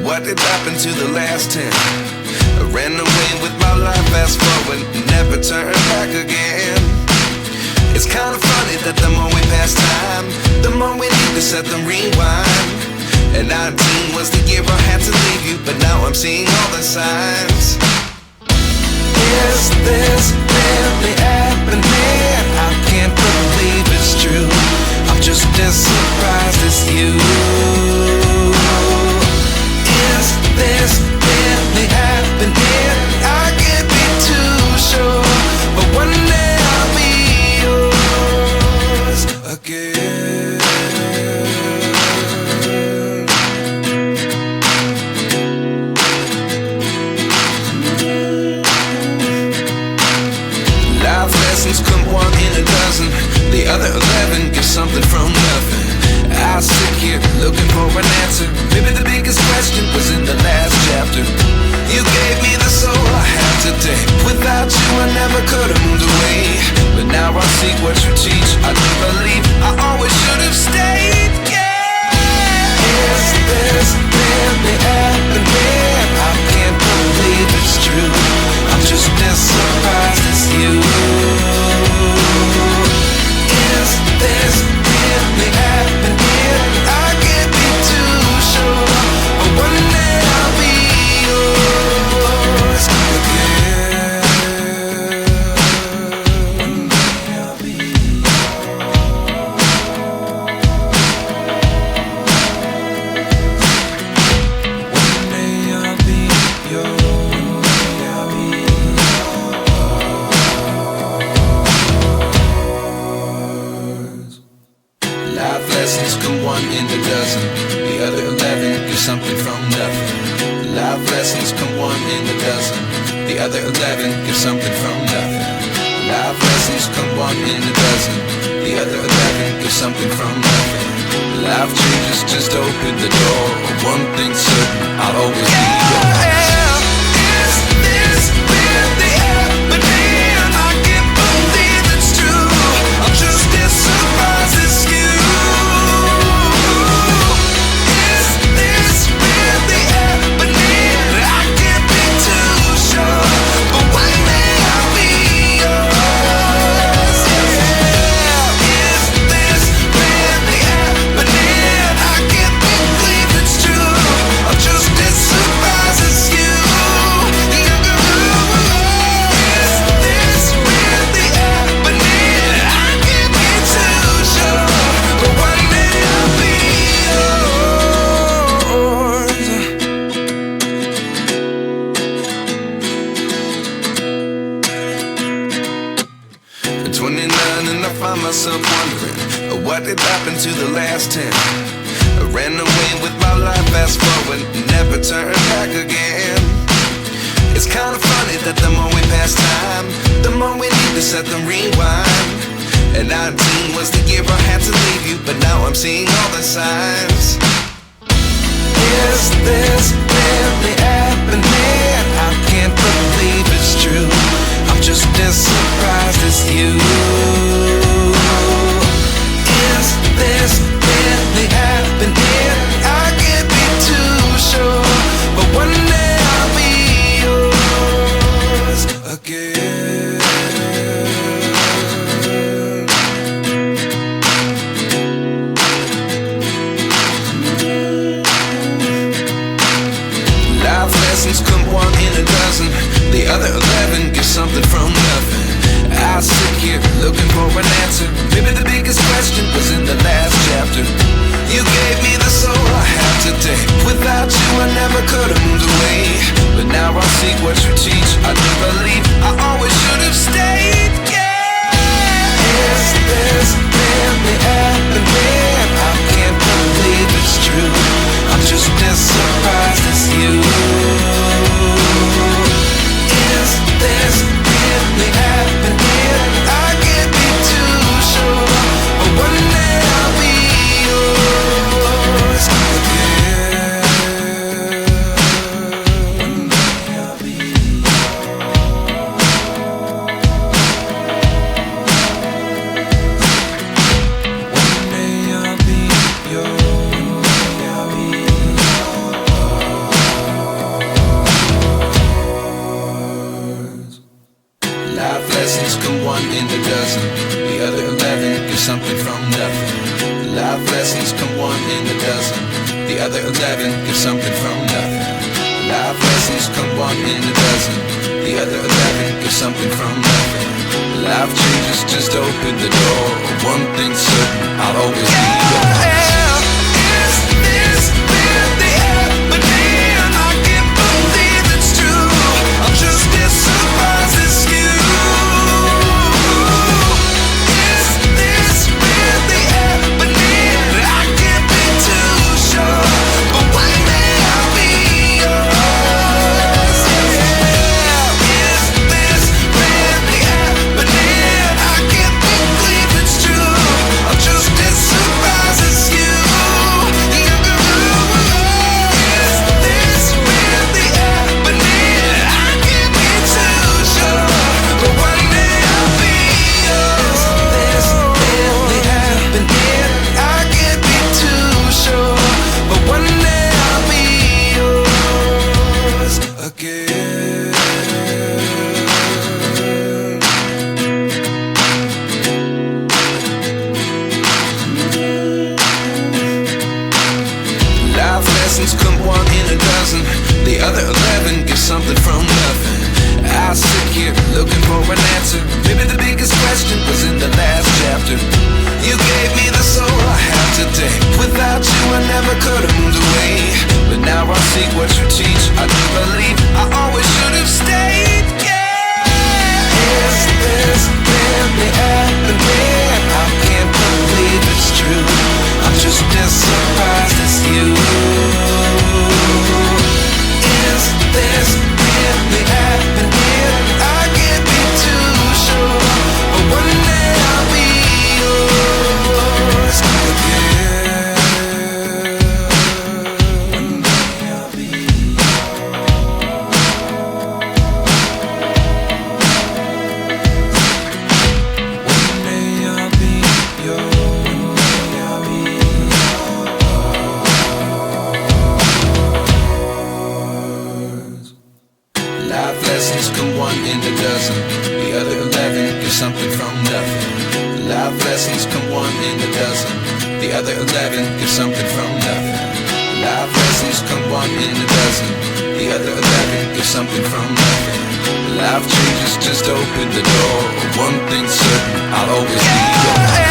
What did happen to the last 10? I ran away with my life, fast forward, never turn back again. It's kinda funny that the more we pass time, the more we need to set them rewind. And 19 was the year I had to leave you, but now I'm seeing all the signs. Is this really happening? I can't believe it's true. I'm just as surprised as you. Is this really happening? I can't be too sure, but one day I'll be yours again. Life lessons come one in a dozen. The other 11 give something from nothing. I sit here looking for an answer. Maybe the biggest question was in the last chapter. You gave me the soul I have today. Without you I never could have moved away. But now I see what you teach. I do believe I always should have stayed. Yeah. Is this really happening? I can't believe it's true. I'm just as surprised as you. Is this really happening? I can't be too sure, but one day I'll be yours again. One day I'll be One day I'll be yours. Life lessons come one in a dozen. The other 11 give something from nothing. Life lessons come one in a dozen. The other 11 give something from nothing. Life lessons come one in a dozen. The other 11 give something from nothing. Life changes just open the door. One thing's certain, I'll always be yours. Is this really happening? I can't believe it's true. I'm just as surprised as you. Is this really happening? I can't be too sure, but one day I'll be yours. Yeah. Is this really happening? I can't believe it's true. I'm just as surprised as you. Is this really happening? I can't be too sure, but one day I'll be yours. At 29 and I find myself wondering what did happen to the last 10. I ran away with my life, fast forward, never turn back again. It's kinda funny that the more we pass time, the more we need to set them rewind. And 19 was the year I had to leave you, but now I'm seeing all the signs. Is this really happening? I can't believe it's true. I'm just as surprised as you. Is this really happening? I can't be too sure, but one day I'll be yours again. Life lessons come one in a dozen. The other 11 give something from nothing. I sit here looking for an answer. Maybe the biggest question was in the last chapter. You gave me the soul I have today. Without you I never could have moved away. But now I see what you teach. I do believe I always should have stayed. Yeah. Is this really happening? I can't believe it's true. I'm just as surprised as you. Is this really happening? I can't be too sure, but one day I'll be yours again. One day I'll be yours. dozen. The other 11 give something from nothing. Life lessons come one in a dozen. The other 11 give something from nothing. Life lessons come one in a dozen. The other 11 give something from nothing. Life changes just open the door. One thing's certain, I'll always be yours. Is this really happening? I can't believe it's true. I'm just as surprised as you. Is this really happening? I can't be too sure, but one day I'll be yours. Is this really happening? I can't believe it's true. I'm just as surprised as you. Is this really happening? I can't be too sure, but one day I'll be yours. Is this really happening? I can't be too sure, but one day I'll be yours again. Life lessons come one in a dozen. The other 11 give something from nothing. I sit here looking for an answer. Maybe the biggest question was in the last chapter. You gave me the soul I have today. Without you I never could have moved away. But now I see what you teach. I do believe I always should have stayed. Yeah. Is this really happening? I can't believe it's true. I'm just as surprised as you. Is this really happening? I can't be too sure, but one day I'll be yours again. One day I'll be One day I'll be yours. One day I'll be yours. Life lessons come one in a dozen. The other 11 give something from nothing. Life lessons come one in a dozen. The other 11 give something from nothing. Life lessons come one in a dozen. The other 11 give something from nothing. Life changes just open the door. One thing's certain, I'll always be yours.